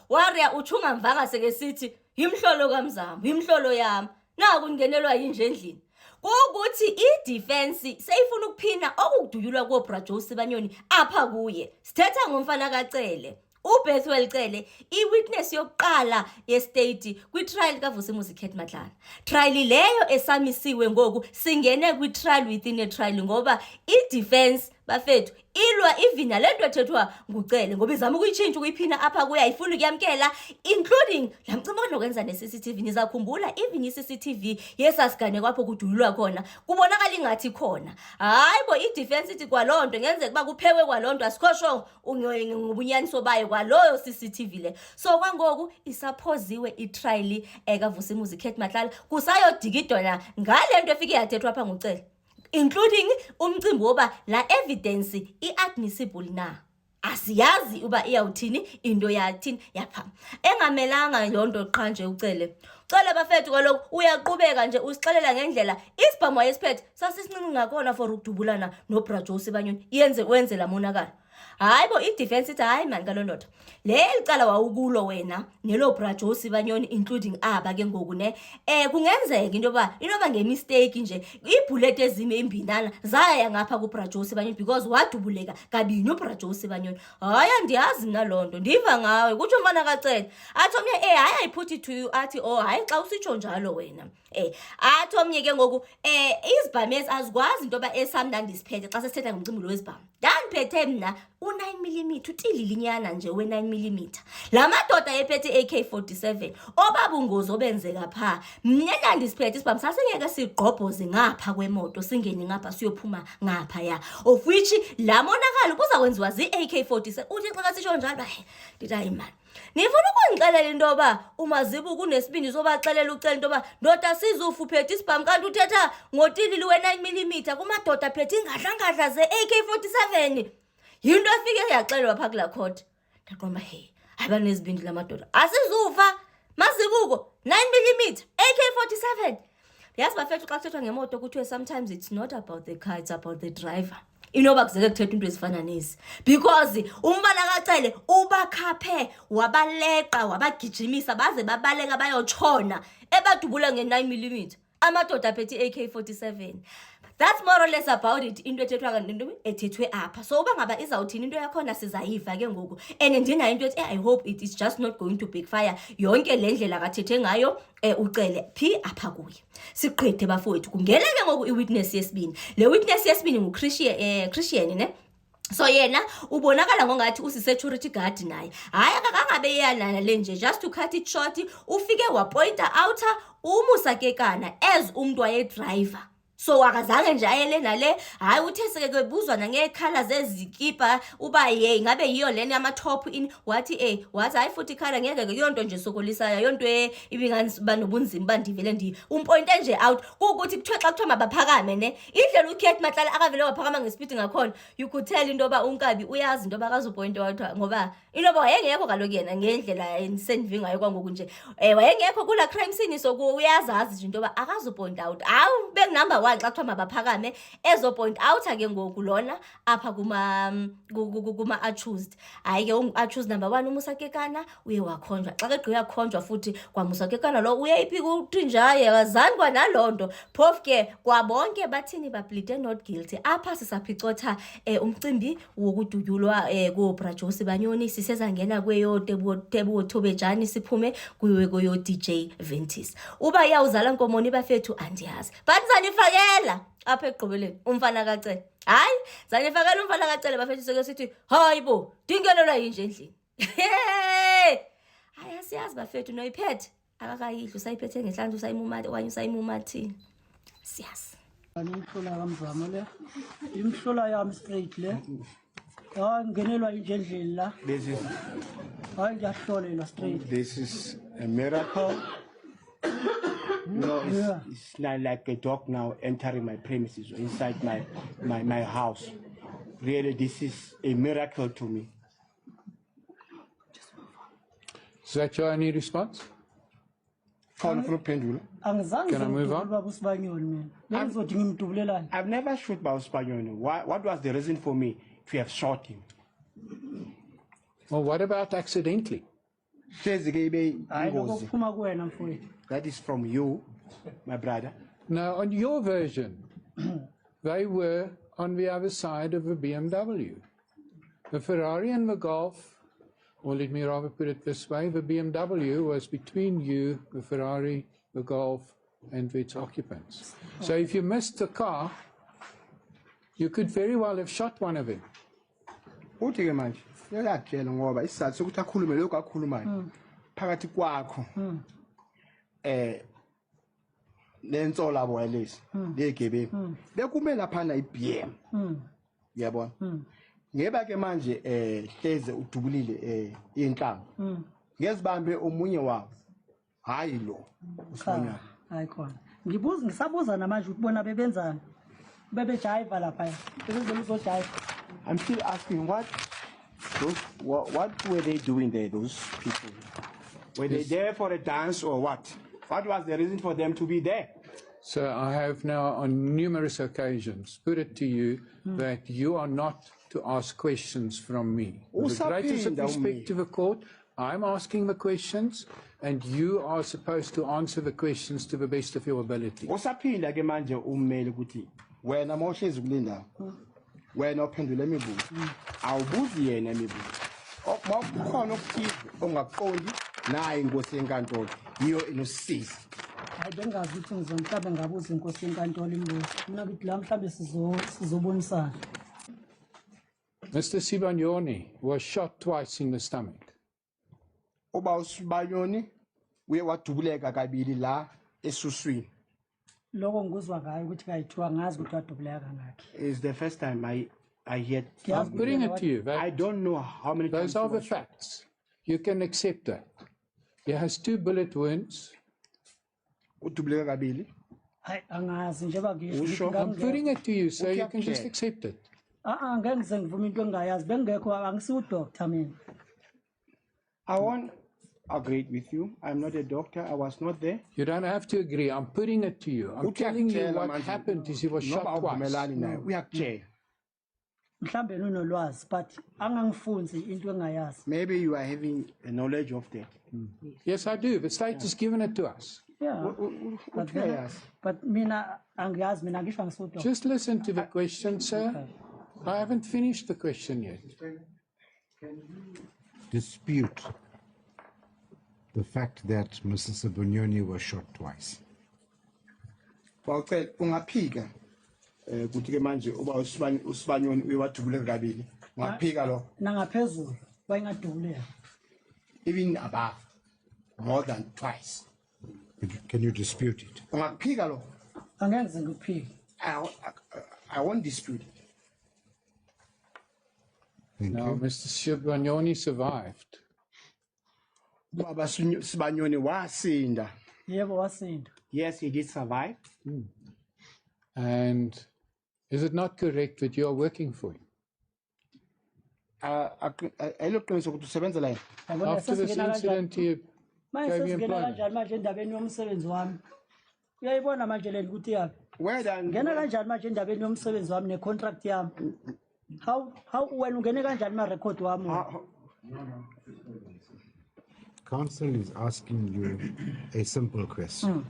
Warrior uchunga mvanga seke sithi imhlolo kaMzamo, imhlolo yami. Naku ngingenelwa yinje endlini. Ukuthi i-defense seyifuna ukuphina okuduyulwa koBra Joe Sibanyoni apha kuye. Sithetha ngomfana kaCele. uBethwel Cele i-witness yokuqala ye-state kwi-trial kaVusimuzi Khet Matlala. Trial leyo esamisiwe ngoku singene kwi-trial within a trial ngoba i-defense bafethu ilwa ivina lento ethethwa nguCele ngoba izama ukuyitshintsha ukuyiphina apha kuya ayifuni ukuyamkela including la mcimbi onokwenza ne-CCTV. Nizakhumbula even i-CCTV yesasigane kwapho kudululwa khona kubonakala ingathi khona. Hayibo i-defense ithi kwalonto ngenzeka kuba kuphekwe kwalonto asikhosho ngobunyaniso bayo kwaloyo CCTV le. So kwangoku isaphoziwe i-trial kaVusimuzi Khet Matlala kusayodikidona ngalento efike yathethwa apha nguCele, including umcimbi woba la evidence i-admissible na. Asiyazi uba iyawuthini into yathini yapha. Engamelanga lonto qha nje uCele. Cele bafethu kaloku uyaqhubeka nje usixelela ngendlela isibhamu yesiphethe sasisincinci ngakhona for ukudubulana noBra Joe Sibanyoni wenze la monakalo. Hayibo i-defense ithi hayi man kalondoda leli cala wawukulo wena nelo Bra Joe Sibanyoni including aba ke ngoku ne kungenzeka inoba ngemistake nje ibullet ezime imbinana zaya ngapha kuBra Joe Sibanyoni because wadubuleka kabini uBra Joe Sibanyoni. Hayi andiyazi mina lonto ndiva ngawe kutsho mfana kaCele athi omnye hayi ayiphuthi to you athi oh hayi xa usitsho njalo wena athi omnye ke ngoku izibhamu azikwazi intoba esamnandi siphethe xa sesithetha ngomcimbi wezibhamu ndaniphethe mna u9mm utililinyana nje we9mm la madoda ephethe AK47 obabungozi obenzeka pha mnyana ndisiphethe isibhamu sasingeke sigqobhoze ngapha kwemoto singeni ngapha siyophuma ngapha ya of which la monakalo kuza kwenziwa zi-AK47 uthi xa sisho njalo ndithi hayi man nifuna ukungixelela intoba uMazibu kunesibindi sobaxelela uCele intoba ndoda sizufu phethe isibhamu kanti uthetha ngotilili we9mm kumadoda phethe ingadla ze-AK47 yinto efike yaxelelwa pha kula court. Ndaqomba abanezibindi lamadoda asizufa Mazibuko 9mm AK47. Yazi bafethu xa kuthethwa ngemoto kuthiwe sometimes it's not about the car, it's about the driver. Inoba kuzeke kuthetha into ezifana nezi because umfana kaCele ubakhaphe wabaleqa wabagijimisa baze babaleka bayotshona ebadubula nge9mm amadoda phethe AK47. That's more or less about it into ethethwa kanti ethethwe apha. So uba ngaba izawuthini into yakhona sizayiva ke ngoku and ndinayo into ethi I hope it is just not going to backfire yonke le ndlela kathethe ngayo uCele phi apha kuye. Siqhithe bafowethu kungeleke ngoku iwitness yesibini. Le witness yesibini nguChristian ne. So yena ubonakala ngongathi usi-security guard naye. Hayi akangabe yena le nje just to cut it short ufike wapointa out uMusakekana as umuntu waye-driver. So akazange nje ayele nale hayi uthe seke kwebuzwa nangekhala zezikipa uba ngabe yiyo lena ama-top in wathi wathi hayi futhi ikhala ngeke yonto nje sokolisayo yonto ibingani banobunzima bandivele umpointe nje out ukuthi kuthiwe xa kuthiwa mabaphakame ne indlela uKhet Matlala akavele waphakama ngespeed ngakhona you could tell intoba uNkabi uyazi intoba akazupointe out ngoba intoba wayengekho kaloku yena ngendlela endisendivingayo kwangoku nje wayengekho kula crime scene so uyazazi nje intoba akazupointe out awu bengunumber 1 xa kuthiwa mabaphakame ezopoint out ke ngoku lona apha kuma-accused. Hayi ke accused number 1 uMusakekana uye wakhonjwa xa kegqiba yakhonjwa futhi kwaMusakekana lo uyeyiphika uthi njaye akazani kwanalonto phofu ke kwabonke bathini baplede not guilty. Apha sisaphicotha umcimbi wokuduyulwa koBra Joe Sibanyoni sisezangena kweyo Teboho Thobejani siphume kuyo DJ Ventis. Uba iyawuzala Nkomoni bafethu andiyazi but zanifakela apha ekugqibeleni umfana kaCele. Hayi zanifakela umfana kaCele bafethu seke sithi hayibo dingelelwa yinje endlini. Hayi asiyazi bafethu noyiphethe akakayidla usayiphethe ngehlanza usayimumati okanye usayimumathini siyazi. Imhlula kaMzamo le imhlula yami straight le ngenelwa inje endlini la hayi ngiyahlolela straight. This is a miracle. No, it's not like a dog now entering my premises or inside my house. Really, this is a miracle to me. Is that your only response? Can I move on? I've never shot Bausbanyoni. What was the reason for me to have shot him? Well, what about accidentally? Hlezi ke ibe hayi lokho ingozi. kuphuma kuwena mfowethu. That is from you, my brother. Now, on your version, they were on the other side of the BMW. The Ferrari and the Golf, or let me rather put it this way, the BMW was between you, the Ferrari, the Golf, and its occupants. So if you missed the car, you could very well have shot one of them. Uthi ke manje uyakutshela ngoba isizathu sokuthi akhulume lokho akhulumayo phakathi kwakho lensolo abo walesi legebengu bekume laphana iBM yabona ngeba ke manje hleze udubulile inhlanga ngezibambe omunye wabo hayi lo usibona hayi khona ngisabuza namanje ukubona bebenzani bebejayiva lapha bezenzela uzojayiva. I'm still asking what were they doing there, those people? Were they there for a dance or what? What was the reason for them to be there? So I have now on numerous occasions put it to you that you are not to ask questions from me. With the greatest of respect to the court, I'm asking the questions and you are supposed to answer the questions to the best of your ability. Usaphinda ke manje ummeli ukuthi wena mawuhlezi kulinda wena uphendule imibuzo awubuzi yena imibuzo okukhona okuthile ongaqondi naye inkosi yenkantolo yiyo inosisiza. Hayi bengazi ukuthi ngizomhlabe ngabuza inkosi yenkantolo imibuzo mina ngithi la mhlambe sizobonisana. Mr. Sibanyoni was shot twice in the stomach. Uba uSibanyoni uye wadubuleka kabili la esuswini. Lokho ngikuzwa ngayo ukuthi kayithiwa ngazi ukuthi wadubuleka kangaki. It's the first time I hear. I'm putting it to you. I don't know how many times. Those are the facts. You can accept that. He has 2 bullet wounds. Udubuleka kabili. Hayi angazi njengoba ngisho. I'm putting it to you so you can just accept it. Ngeke ngize ngivume into engingayazi bengekho angisiwu doctor mina. I won't agree with you. I'm not a doctor. I was not there. You don't have to agree. I'm putting it to you. I'm telling you what happened is he was shot twice. Uyakutshela. Mhlambe unolwazi but angangifunzi into engayazi. Maybe you are having a knowledge of that. Yes, I do. The state has given it to us. Yeah. But mina angiyazi mina ngisho angisiwu doctor. Just listen to the question, sir. Okay. I haven't finished the question yet. Dispute the fact that Mr. Sibanyoni was shot twice. Bawucela ungaphika ukuthi ke manje uba uSibanyoni uyewadubuleka kabili. Ungaphika lo. Nangaphezulu bayingadubuleka. Even above more than twice. Can you dispute it? Ungaphika lo. Angeke ngize ngiphike. I won't dispute it. Thank Now, you. Mr. Sibanyoni survived. Baba Sibanyoni wasinda. Yebo wasinda. Yes, he did survive. And is it not correct that you are working for him? Ayiloqiniso ukuthi usebenza la yena. After this incident, he manje gave you sesingena employment. kanjani manje endabeni yomsebenzi wami? Uyayibona manje le ukuthi yapi? Where than Ngena kanjani manje endabeni yomsebenzi wami necontract yami? How wena ungene kanjani ma record wami? Counsel is asking you a simple question.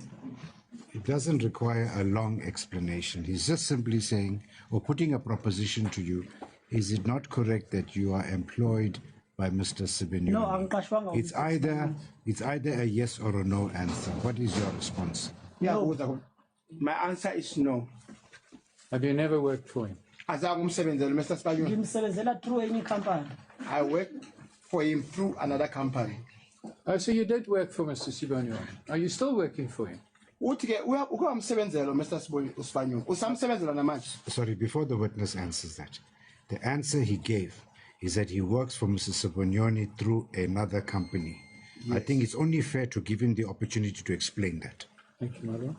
It doesn't require a long explanation. He's just simply saying, or putting a proposition to you, is it not correct that you are employed by Mr. Sibanyoni? No, angiqashwanga. It's either a yes or a no answer. What is your response? No. My answer is no. Have you never worked for him? Azange umsebenzele Mr. Sibanyoni. Ngimsebenzela through any company. I work for him through another company. Oh, so you did work for Mr. Sibanyoni. Are you still working for him? Uthi ke ukamsebenzela Mr. Sibanyoni. Usamsebenzela namanje. Sorry, before the witness answers that, the answer he gave is that he works for Mr. Sibanyoni through another company. Yes. I think it's only fair to give him the opportunity to explain that. Thank you, Madam.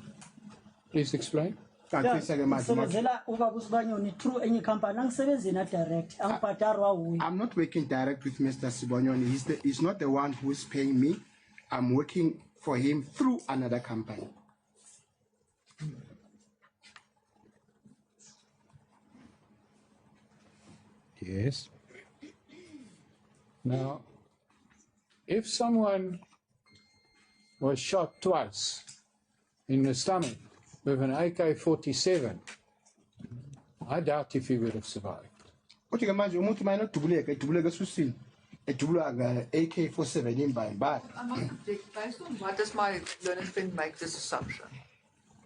Please explain. Ngimsebenzela ubaba uSibanyoni through any company. Angisebenzi na direct. Angibhadarwa uyi. I'm not working direct with Mr. Sibanyoni. He's not the one who's paying me. I'm working for him through another company. Yes. Now, if someone was shot twice in the stomach with an AK-47, I doubt if he would have survived. Uthi ke manje umuntu manje edubuleka esusini edubula AK-47 imbayimbayi. I must object. Based on what does my learned friend make this assumption?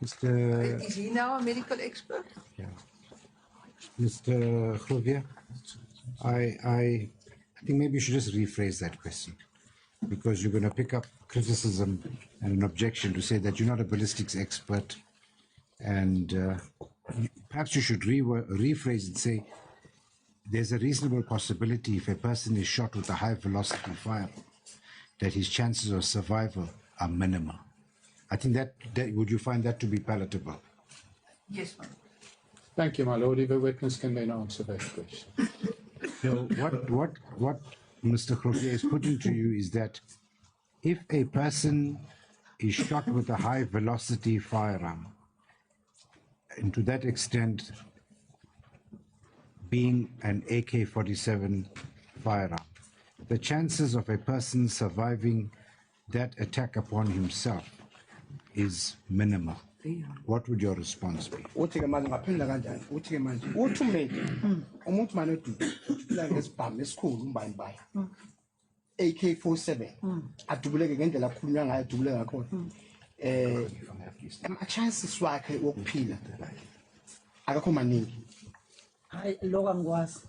Mr. Is he now a medical expert? Mr. Khrovia, I think maybe you should just rephrase that question, because you're going to pick up criticism and an objection to say that you're not a ballistics expert, and perhaps you should rephrase and say there's a reasonable possibility if a person is shot with a high velocity fire that his chances of survival are minimal. I think that would you find that to be palatable? Yes, ma'am. Thank you, my lord. If a witness can then answer that question. So what Mr. Khrovia is putting to you is that if a person is shot with a high velocity firearm, and to that extent being an AK-47 firearm, the chances of a person surviving that attack upon himself is minimal. What would your response be? Uthi ke manje ngaphendula kanjani? Uthi ke manje uthi umuntu manje odubula ngesibhamu esikhulu umbayimbayi. AK-47 adubuleke ngendlela akhulunywa ngayo adubuleke ngakhona. Ama-chances wakhe wokuphila akakho maningi. Hayi lokho angikwazi.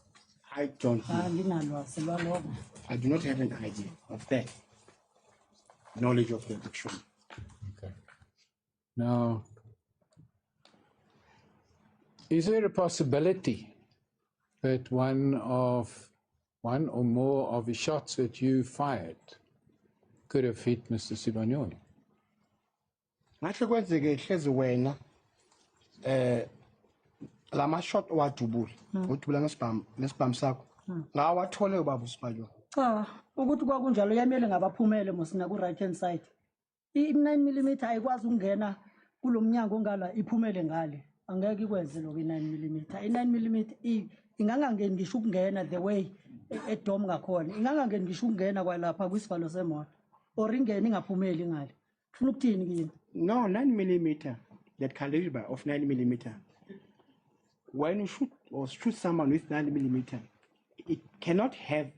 I don't know. Anginalwazi lwalokho. I do not have an idea of that. Knowledge of that, actually. Okay. Now, is there a possibility that one or more of the shots that you fired could have hit Mr. Sibanyoni? Ngahle kwenzeke hlezi wena lama shot wadubula udubula ngesibhamu sakho ngawathole ubaba uSibanyoni. Cha, ukuthi kwakunjalo yamele ngabaphumele mosina ku right hand side. I-9mm ayikwazi ukungena kulomnyango ngala iphumele ngale. Angeke ikwenze lokho i-9mm. I-9mm ingangangeni ngisho ukungena the way edom ngakhona. Ingangangeni ngisho ukungena kwalapha kwisivalo semoto. Or ingene ingaphumeli ngale. Ufuna ukuthini kini? No, 9mm, that caliber of 9mm. When you shoot someone with 9mm, it cannot have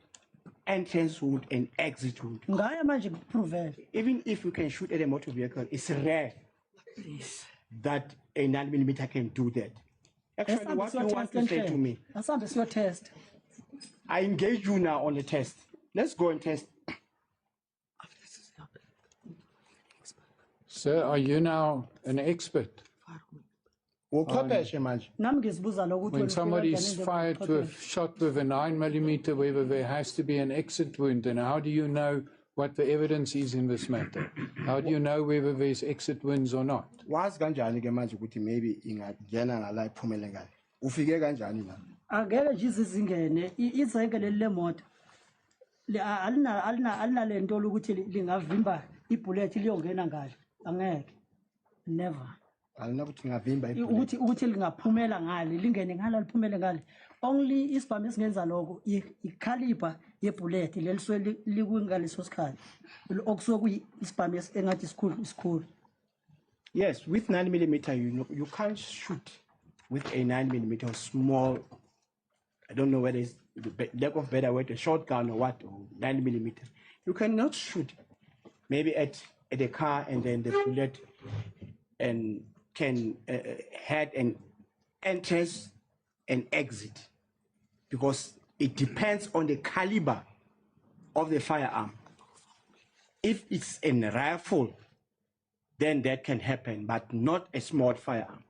entrance wound and exit wound. Ngaya manje kuprove. Even if you can shoot at a motor vehicle, it's rare that a 9mm can do that. Actually, what you want to say to me, That's your test. I engage you now on the test. Let's go and test. Sir, are you now an expert? Uchwepheshe manje. Nami ngizibuza lokuthi When somebody is shot with a 9mm, whether there has to be an exit wound, and how do you know what the evidence is in this matter? How do you know whether there's exit wounds or not? Wazi kanjani ke manje ukuthi maybe ingangena ngala iphumele ngale? Ufike kanjani la? Angeke nje izingene izeke le moto. Alina lento ukuthi lingavimba ibullet liyongena ngale. Angeke. Never. Alinakuthi ngavimba ukuthi lingaphumela ngale lingene ngala liphumele ngale. Only isibhamu esingenza lokho i-caliber yebullet leliswe likwingaleso sikhathi. Okusuke kuyisibhamu engathi isikhulu. Yes, with 9mm, you can't shoot with a 9mm small. I don't know whether it's the lack of better word, a shotgun or what, or 9mm. You cannot shoot maybe at a car and then the bullet and can had an entrance and exit, because it depends on the caliber of the firearm. If it's a rifle, then that can happen, but not a small firearm.